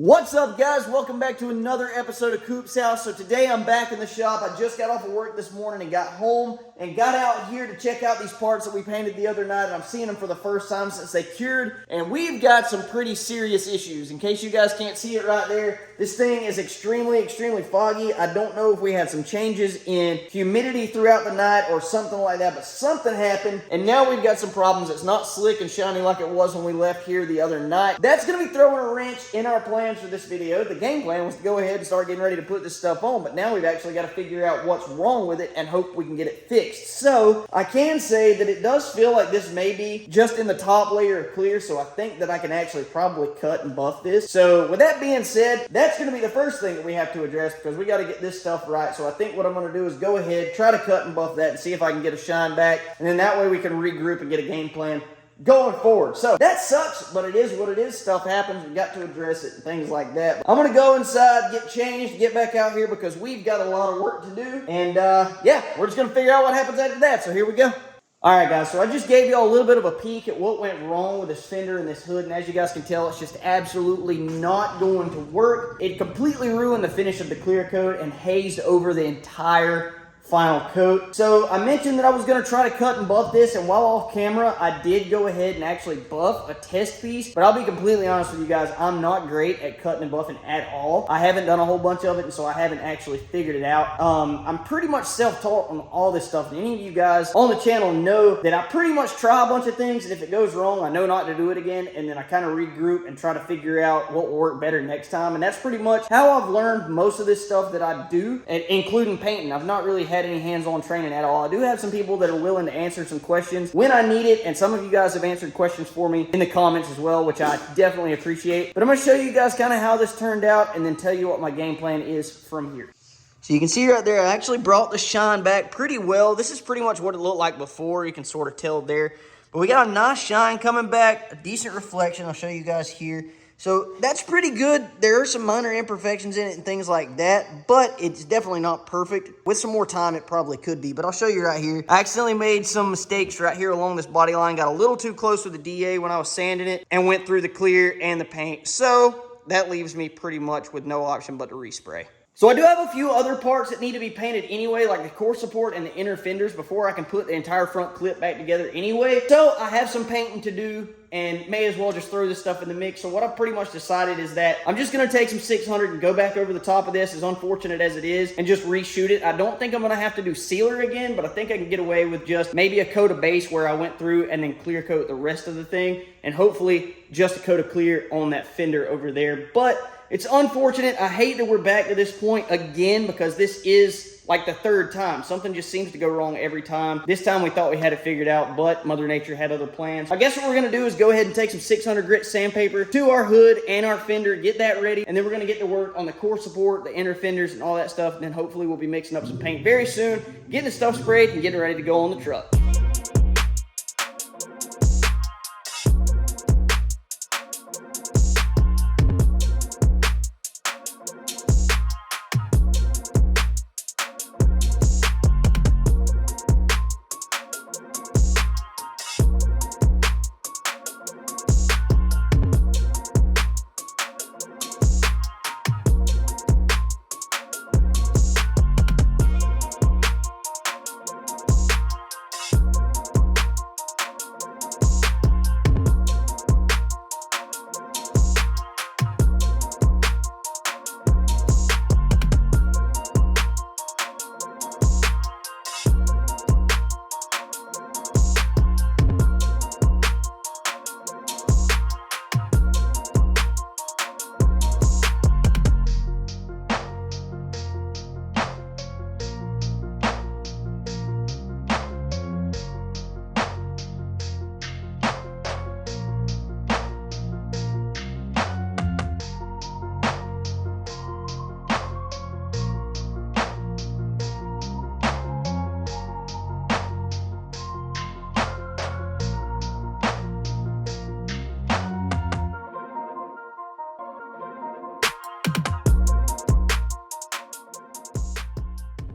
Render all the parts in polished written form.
What's up, guys? Welcome back to another episode of Coop's House. So today I'm back in the shop. I just got off of work this morning and got home and got out here to check out these parts that we painted the other night. And I'm seeing them for the first time since they cured. And we've got some pretty serious issues. In case you guys can't see it right there, this thing is extremely foggy. I don't know if we had some changes in humidity throughout the night or something like that, but something happened. And now we've got some problems. It's not slick and shiny like it was when we left here the other night. That's going to be throwing a wrench in our plans for this video. The game plan was to go ahead and start getting ready to put this stuff on, but now we've actually got to figure out what's wrong with it and hope we can get it fixed. So I can say that it does feel like this may be just in the top layer of clear, so I think that I can actually probably cut and buff this. So with that being said, that's going to be the first thing that we have to address because we got to get this stuff right. So I think what I'm going to do is go ahead, try to cut and buff that and see if I can get a shine back, and then that way we can regroup and get a game plan going forward. So that sucks, but it is what it is. Stuff happens. We got to address it and things like that. I'm gonna go inside, get changed, get back out here because we've got a lot of work to do. And yeah, we're just gonna figure out what happens after that. So here we go. All right, guys, so I just gave y'all a little bit of a peek at what went wrong with this fender and this hood, and as you guys can tell, it's just absolutely not going to work. It completely ruined the finish of the clear coat and hazed over the entire final coat. So I mentioned that I was going to try to cut and buff this, and while off camera I did go ahead and actually buff a test piece, but I'll be completely honest with you guys, I'm not great at cutting and buffing at all. I haven't done a whole bunch of it, and so I haven't actually figured it out. I'm pretty much self-taught on all this stuff, and any of you guys on the channel know that I pretty much try a bunch of things, and if it goes wrong I know not to do it again, and then I kind of regroup and try to figure out what will work better next time. And that's pretty much how I've learned most of this stuff that I do, including painting. I've not really had any hands-on training at all. I do have some people that are willing to answer some questions when I need it, and some of you guys have answered questions for me in the comments as well, which I definitely appreciate. But I'm going to show you guys kind of how this turned out and then tell you what my game plan is from here. So you can see right there, I actually brought the shine back pretty well. This is pretty much what it looked like before. You can sort of tell there. But we got a nice shine coming back, a decent reflection. I'll show you guys here. So that's pretty good. There are some minor imperfections in it and things like that, but it's definitely not perfect. With some more time, it probably could be, but I'll show you right here. I accidentally made some mistakes right here along this body line, got a little too close with the DA when I was sanding it, and went through the clear and the paint. So that leaves me pretty much with no option but to respray. So I do have a few other parts that need to be painted anyway, like the core support and the inner fenders before I can put the entire front clip back together anyway. So I have some painting to do and may as well just throw this stuff in the mix. So what I've pretty much decided is that I'm just going to take some 600 and go back over the top of this, as unfortunate as it is, and just reshoot it. I don't think I'm going to have to do sealer again, but I think I can get away with just maybe a coat of base where I went through and then clear coat the rest of the thing, and hopefully just a coat of clear on that fender over there. But it's unfortunate. I hate that we're back to this point again because this is like the third time. Something just seems to go wrong every time. This time we thought we had it figured out, but Mother Nature had other plans. I guess what we're gonna do is go ahead and take some 600 grit sandpaper to our hood and our fender, get that ready, and then we're gonna get to work on the core support, the inner fenders, and all that stuff. And then hopefully we'll be mixing up some paint very soon, getting the stuff sprayed, and getting ready to go on the truck.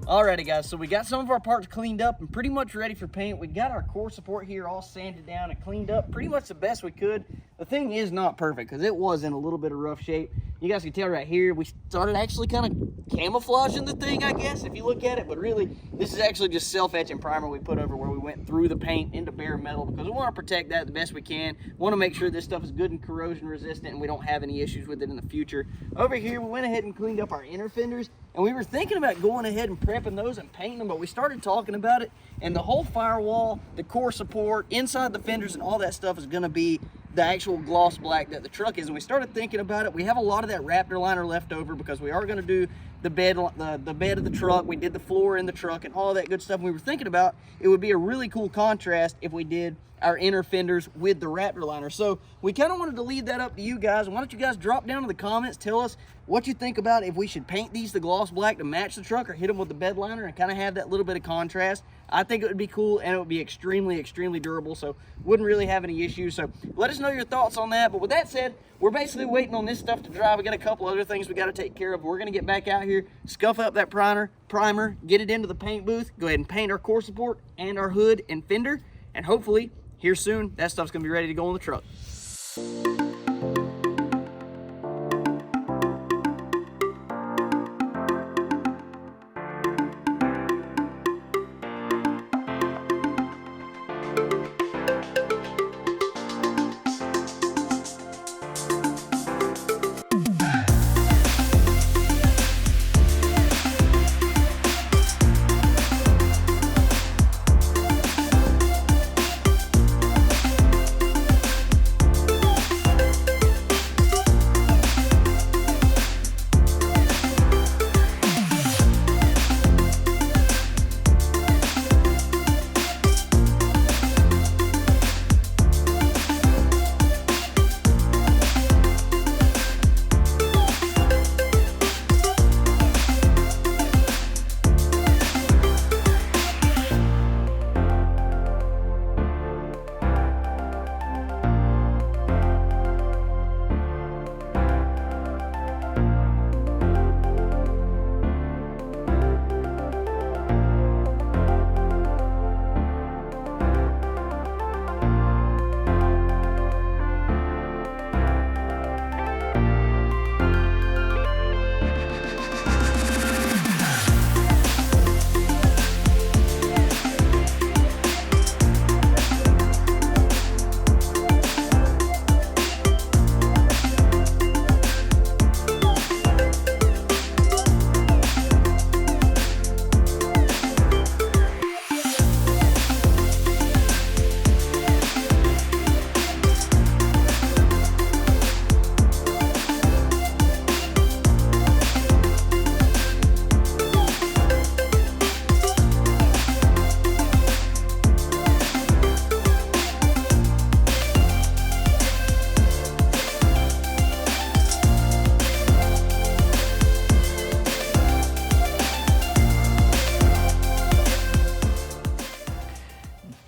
Alrighty guys, so we got some of our parts cleaned up and pretty much ready for paint. We got our core support here all sanded down and cleaned up pretty much the best we could. the thing is not perfect because it was in a little bit of rough shape. You guys can tell right here, we started actually kind of camouflaging the thing, I guess, if you look at it. But really, this is actually just self-etching primer we put over where we went through the paint into bare metal because we want to protect that the best we can. We want to make sure this stuff is good and corrosion resistant and we don't have any issues with it in the future. Over here, we went ahead and cleaned up our inner fenders. And we were thinking about going ahead and prepping those and painting them, but we started talking about it. And the whole firewall, the core support, inside the fenders and all that stuff is going to be the actual gloss black that the truck is. And we started thinking about it. We have a lot of that Raptor liner left over because we are going to do the bed of the truck. We did the floor in the truck and all that good stuff. And we were thinking about it would be a really cool contrast if we did our inner fenders with the Raptor liner. So we kind of wanted to leave that up to you guys. Why don't you guys drop down in the comments, tell us what you think about if we should paint these the gloss black to match the truck or hit them with the bed liner and kind of have that little bit of contrast. I think it would be cool and it would be extremely, extremely durable, so wouldn't really have any issues. So let us know your thoughts on that. But with that said, we're basically waiting on this stuff to dry. We got a couple other things we got to take care of. We're going to get back out here, scuff up that primer, get it into the paint booth, go ahead and paint our core support and our hood and fender, and hopefully here soon, that stuff's gonna be ready to go on the truck.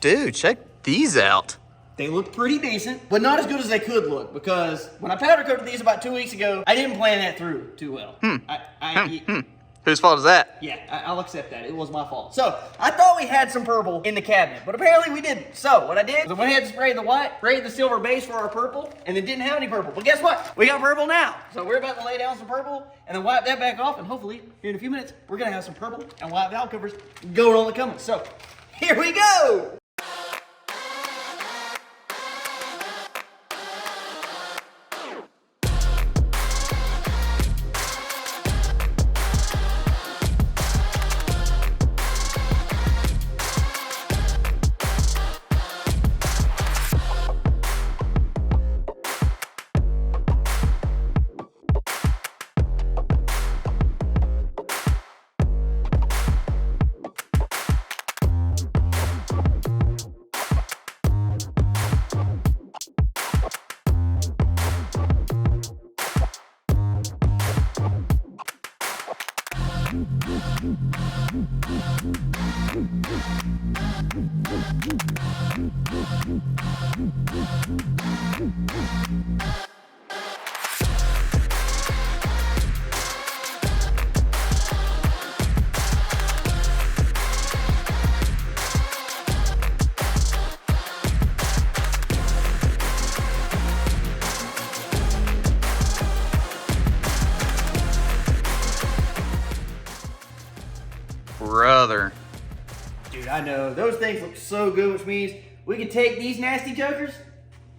Dude, check these out. They look pretty decent, but not as good as they could look because when I powder coated these about 2 weeks ago, I didn't plan that through too well. Whose fault is that? Yeah, I'll accept that. It was my fault. So, I thought we had some purple in the cabinet, but apparently we didn't. So, what I did was I went ahead and sprayed the white, sprayed the silver base for our purple, and then didn't have any purple. But guess what? We got purple now. So, we're about to lay down some purple and then wipe that back off, and hopefully, here in a few minutes, we're going to have some purple and white valve covers going on the Cummins. So, here we go! I know. Those things look so good, which means we can take these nasty jokers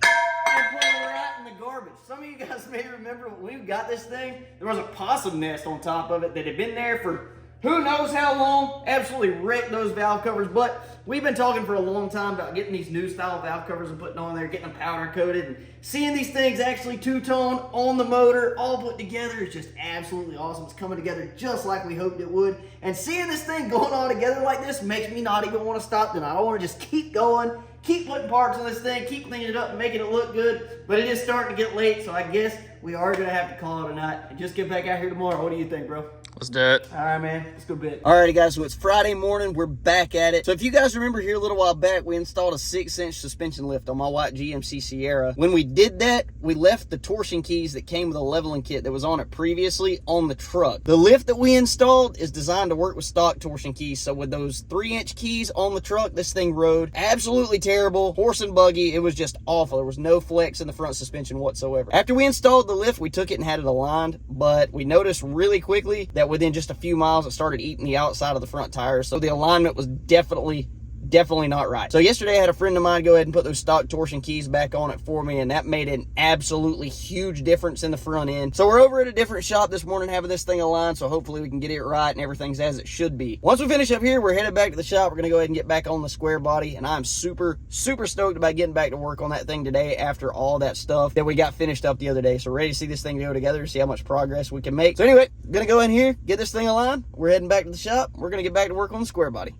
and put them right in the garbage. Some of you guys may remember when we got this thing, there was a possum nest on top of it that had been there for who knows how long. Absolutely wrecked those valve covers. But we've been talking for a long time about getting these new style valve covers and putting on there, getting them powder coated, and seeing these things actually two-tone on the motor, all put together is just absolutely awesome. It's coming together just like we hoped it would. And seeing this thing going on together like this makes me not even want to stop tonight. I want to just keep going, keep putting parts on this thing, keep cleaning it up and making it look good. But it is starting to get late, so I guess we are going to have to call it a night and just get back out here tomorrow. What do you think, bro? Let's do it. All right, man. Let's go to bed. Alrighty, guys. So it's Friday morning. We're back at it. So if you guys remember here a little while back, we installed a 6-inch suspension lift on my white GMC Sierra. When we did that, we left the torsion keys that came with a leveling kit that was on it previously on the truck. The lift that we installed is designed to work with stock torsion keys. So with those 3-inch keys on the truck, this thing rode absolutely terrible. Horse and buggy. It was just awful. There was no flex in the front suspension whatsoever. After we installed the lift, we took it and had it aligned, but we noticed really quickly that within just a few miles, it started eating the outside of the front tires. So the alignment was definitely not right. So yesterday I had a friend of mine go ahead and put those stock torsion keys back on it for me, and that made an absolutely huge difference in the front end. So we're over at a different shop this morning having this thing aligned, so hopefully we can get it right and everything's as it should be. Once we finish up here, we're headed back to the shop. We're gonna go ahead and get back on the Squarebody, and I'm super stoked about getting back to work on that thing today after all that stuff that we got finished up the other day. So ready to see this thing go together, see how much progress we can make. So anyway, gonna go in here, get this thing aligned. We're heading back to the shop. We're gonna get back to work on the Squarebody.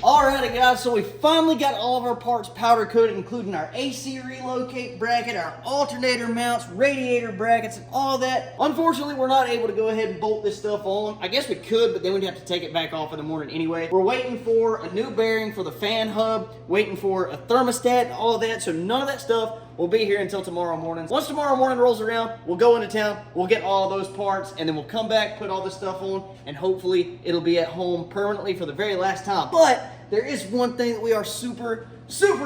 Alrighty guys, so we finally got all of our parts powder coated, including our AC relocate bracket, our alternator mounts, radiator brackets, and all that. Unfortunately, we're not able to go ahead and bolt this stuff on. I guess we could, but then we'd have to take it back off in the morning anyway. We're waiting for a new bearing for the fan hub, waiting for a thermostat and all of that, so none of that stuff will be here until tomorrow morning. Once tomorrow morning rolls around, we'll go into town, we'll get all of those parts, and then we'll come back, put all this stuff on, and hopefully it'll be at home permanently for the very last time. But there is one thing that we are super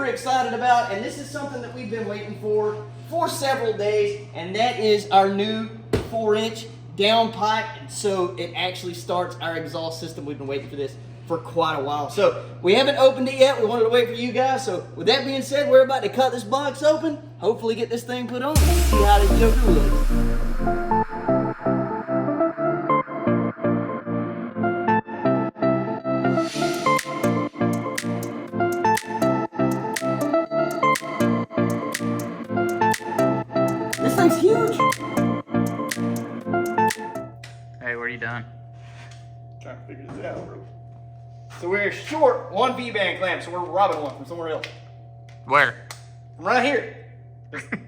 excited about, and this is something that we've been waiting for several days, and that is our new 4-inch downpipe. And so it actually starts our exhaust system. We've been waiting for this for quite a while. So we haven't opened it yet. We wanted to wait for you guys. So with that being said, we're about to cut this box open, hopefully get this thing put on, and see how this joker looks. This thing's huge. So we're short one V-band clamp, so we're robbing one from somewhere else. Where? From right here.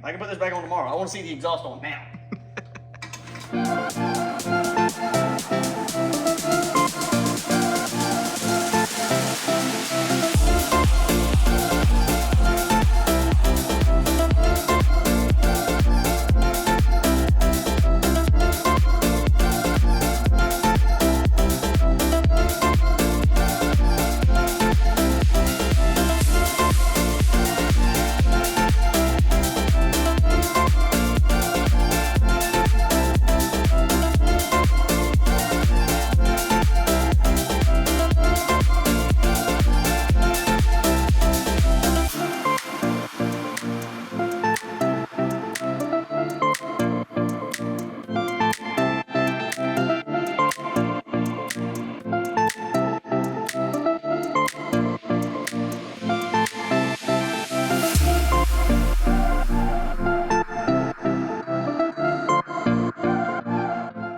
I can put this back on tomorrow. I want to see the exhaust on now.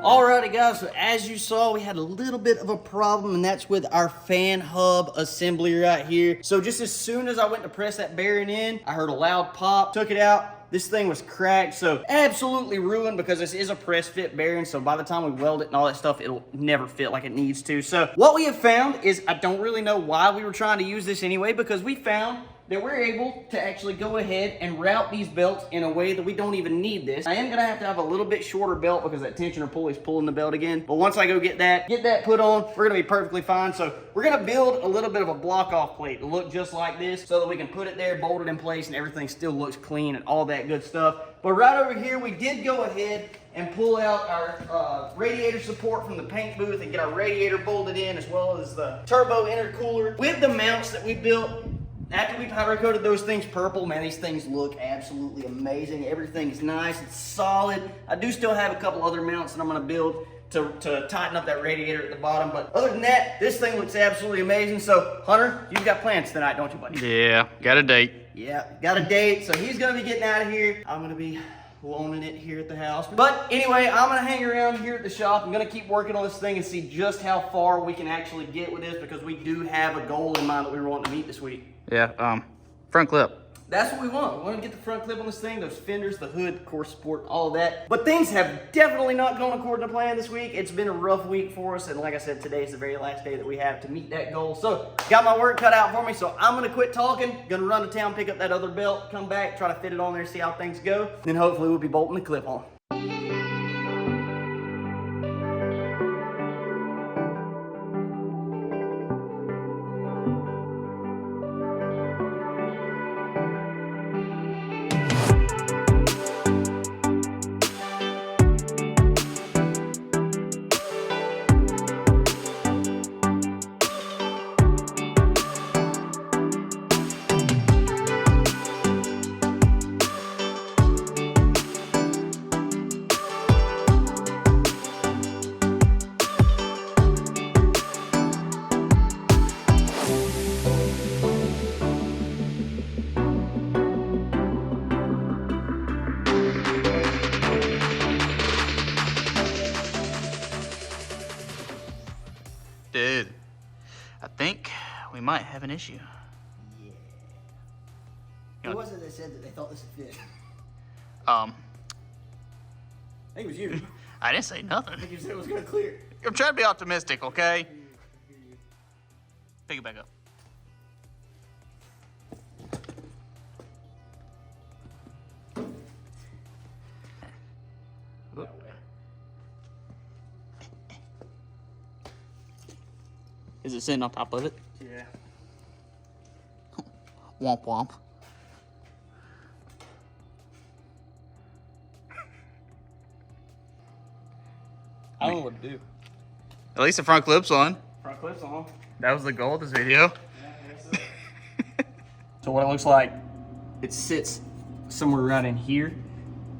Alrighty guys, so as you saw, we had a little bit of a problem, and that's with our fan hub assembly right here. So just as soon as I went to press that bearing in, I heard a loud pop, took it out. This thing was cracked, so absolutely ruined because this is a press fit bearing, so by the time we weld it and all that stuff, it'll never fit like it needs to. So what we have found is, I don't really know why we were trying to use this anyway, because we found that we're able to actually go ahead and route these belts in a way that we don't even need this. I am gonna have to have a little bit shorter belt because that tensioner pulley is pulling the belt again. But once I go get that put on, we're gonna be perfectly fine. So we're gonna build a little bit of a block off plate to look just like this so that we can put it there, bolt it in place, and everything still looks clean and all that good stuff. But right over here, we did go ahead and pull out our radiator support from the paint booth and get our radiator bolted in, as well as the turbo intercooler. With the mounts that we built, after we powder coated those things purple, man, these things look absolutely amazing. Everything's nice, it's solid. I do still have a couple other mounts that I'm gonna build to tighten up that radiator at the bottom. But other than that, this thing looks absolutely amazing. So, Hunter, you've got plans tonight, don't you, buddy? Yeah, got a date. Yeah, got a date. So he's gonna be getting out of here. I'm gonna be loaning it here at the house. But anyway, I'm gonna hang around here at the shop. I'm gonna keep working on this thing and see just how far we can actually get with this, because we do have a goal in mind that we were wanting to meet this week. Yeah, front clip. That's what we want. We want to get the front clip on this thing, those fenders, the hood, of course, support, all of that. But things have definitely not gone according to plan this week. It's been a rough week for us, and like I said, today is the very last day that we have to meet that goal. So, got my work cut out for me, so I'm gonna quit talking, gonna run to town, pick up that other belt, come back, try to fit it on there, see how things go. Then hopefully we'll be bolting the clip on. Dude, I think we might have an issue. Yeah. You Who know- was it that said that they thought this would fit? Um, I think it was you. I didn't say nothing. I think you said it was gonna clear. I'm trying to be optimistic, okay? Pick it back up. Is it sitting on top of it? Yeah. Womp womp. I don't know what to do. At least the front clip's on. Front clip's on. That was the goal of this video. So what it looks like, it sits somewhere right in here.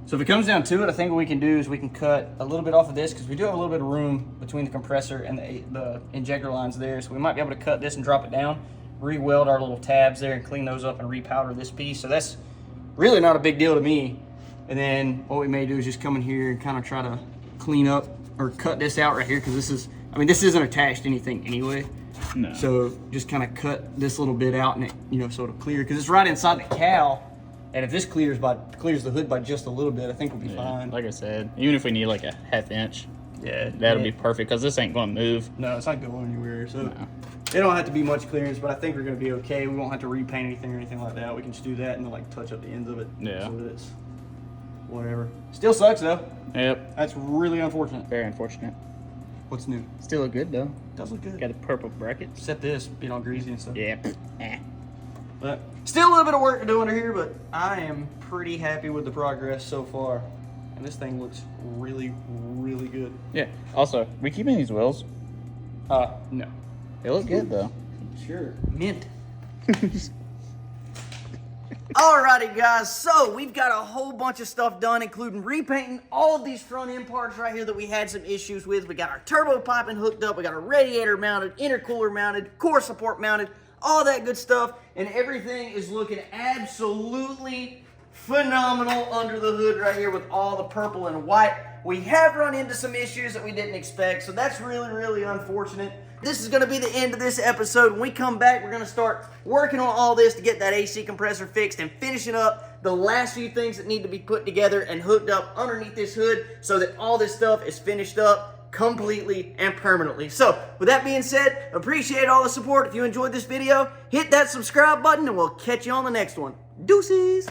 So if it comes down to it, I think what we can do is we can cut a little bit off of this, because we do have a little bit of room between the compressor and the injector lines there. So we might be able to cut this and drop it down, re-weld our little tabs there and clean those up and repowder this piece. So that's really not a big deal to me. And then what we may do is just come in here and kind of try to clean up or cut this out right here, because this is, I mean, this isn't attached to anything anyway. No. So just kind of cut this little bit out and it, you know, so it'll clear because it's right inside the cowl. And if this clears the hood by just a little bit, I think we'll be fine. Like I said, even if we need like a ½ inch, that'll be perfect because this ain't going to move. No, it's not going anywhere. So it don't have to be much clearance, but I think we're going to be okay. We won't have to repaint anything or anything like that. We can just do that and then like touch up the ends of it. Yeah. So that it's whatever. Still sucks though. Yep. That's really unfortunate. Very unfortunate. What's new? Still look good though. Does look good. Got the purple brackets. Except this being all greasy and stuff. Yeah. But still a little bit of work to do under here, but I am pretty happy with the progress so far. And this thing looks really, really good. Yeah. Also, we keeping these wheels. No. They look good though. Sure. Mint. Alrighty guys, so we've got a whole bunch of stuff done, including repainting all of these front end parts right here that we had some issues with. We got our turbo piping hooked up, we got our radiator mounted, intercooler mounted, core support mounted, all that good stuff, and everything is looking absolutely phenomenal under the hood right here with all the purple and white. We have run into some issues that we didn't expect, so that's really, really unfortunate. This is going to be the end of this episode. When we come back, we're going to start working on all this to get that AC compressor fixed and finishing up the last few things that need to be put together and hooked up underneath this hood so that all this stuff is finished up completely and permanently. So, with that being said, appreciate all the support. If you enjoyed this video, hit that subscribe button and we'll catch you on the next one. Deuces!